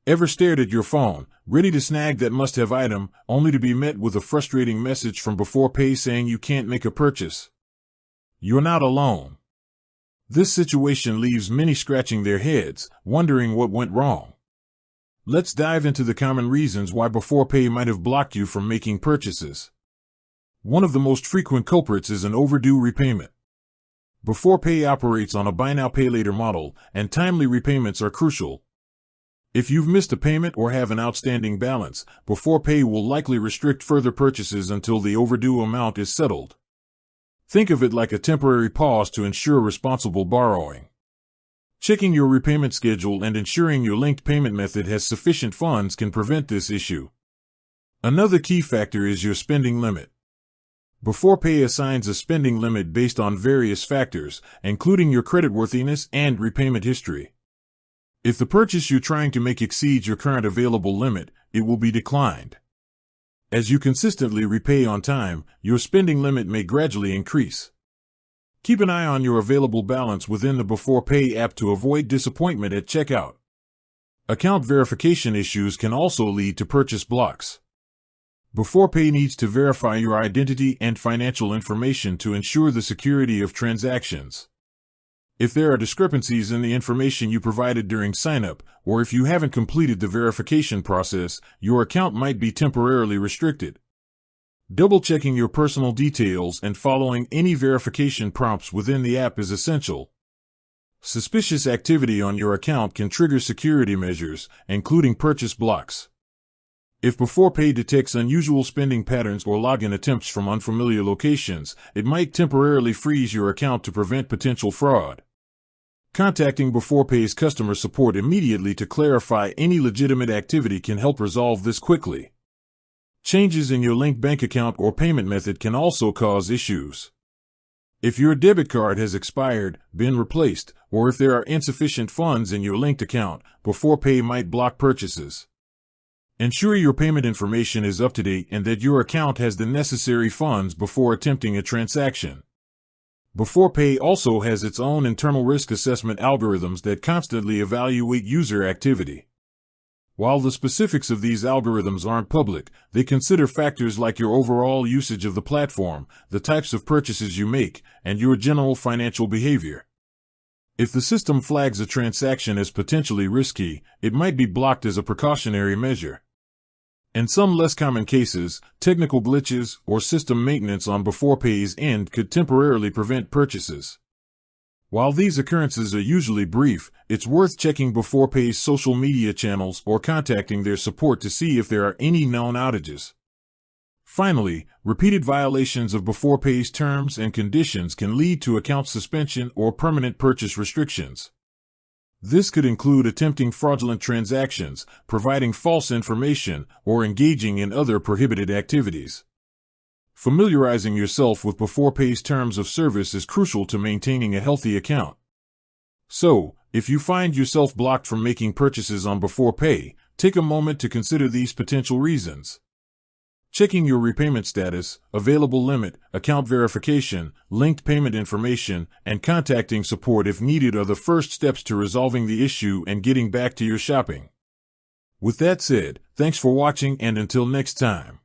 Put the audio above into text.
Ever stared at your phone, ready to snag that must-have item, only to be met with a frustrating message from Beforepay saying you can't make a purchase? You're not alone. This situation leaves many scratching their heads, wondering what went wrong. Let's dive into the common reasons why Beforepay might have blocked you from making purchases. One of the most frequent culprits is an overdue repayment. Beforepay operates on a buy now pay later model, and timely repayments are crucial. If you've missed a payment or have an outstanding balance, Beforepay will likely restrict further purchases until the overdue amount is settled. Think of it like a temporary pause to ensure responsible borrowing. Checking your repayment schedule and ensuring your linked payment method has sufficient funds can prevent this issue. Another key factor is your spending limit. Beforepay assigns a spending limit based on various factors, including your creditworthiness and repayment history. If the purchase you're trying to make exceeds your current available limit, it will be declined. As you consistently repay on time, your spending limit may gradually increase. Keep an eye on your available balance within the Beforepay app to avoid disappointment at checkout. Account verification issues can also lead to purchase blocks. Beforepay needs to verify your identity and financial information to ensure the security of transactions. If there are discrepancies in the information you provided during sign-up, or if you haven't completed the verification process, your account might be temporarily restricted. Double-checking your personal details and following any verification prompts within the app is essential. Suspicious activity on your account can trigger security measures, including purchase blocks. If Beforepay detects unusual spending patterns or login attempts from unfamiliar locations, it might temporarily freeze your account to prevent potential fraud. Contacting Beforepay's customer support immediately to clarify any legitimate activity can help resolve this quickly. Changes in your linked bank account or payment method can also cause issues. If your debit card has expired, been replaced, or if there are insufficient funds in your linked account, Beforepay might block purchases. Ensure your payment information is up to date and that your account has the necessary funds before attempting a transaction. Beforepay also has its own internal risk assessment algorithms that constantly evaluate user activity. While the specifics of these algorithms aren't public, they consider factors like your overall usage of the platform, the types of purchases you make, and your general financial behavior. If the system flags a transaction as potentially risky, it might be blocked as a precautionary measure. In some less common cases, technical glitches or system maintenance on Beforepay's end could temporarily prevent purchases. While these occurrences are usually brief, it's worth checking Beforepay's social media channels or contacting their support to see if there are any known outages. Finally, repeated violations of Beforepay's terms and conditions can lead to account suspension or permanent purchase restrictions. This could include attempting fraudulent transactions, providing false information, or engaging in other prohibited activities. Familiarizing yourself with Beforepay's terms of service is crucial to maintaining a healthy account. So, if you find yourself blocked from making purchases on Beforepay, take a moment to consider these potential reasons. Checking your repayment status, available limit, account verification, linked payment information, and contacting support if needed are the first steps to resolving the issue and getting back to your shopping. With that said, thanks for watching and until next time.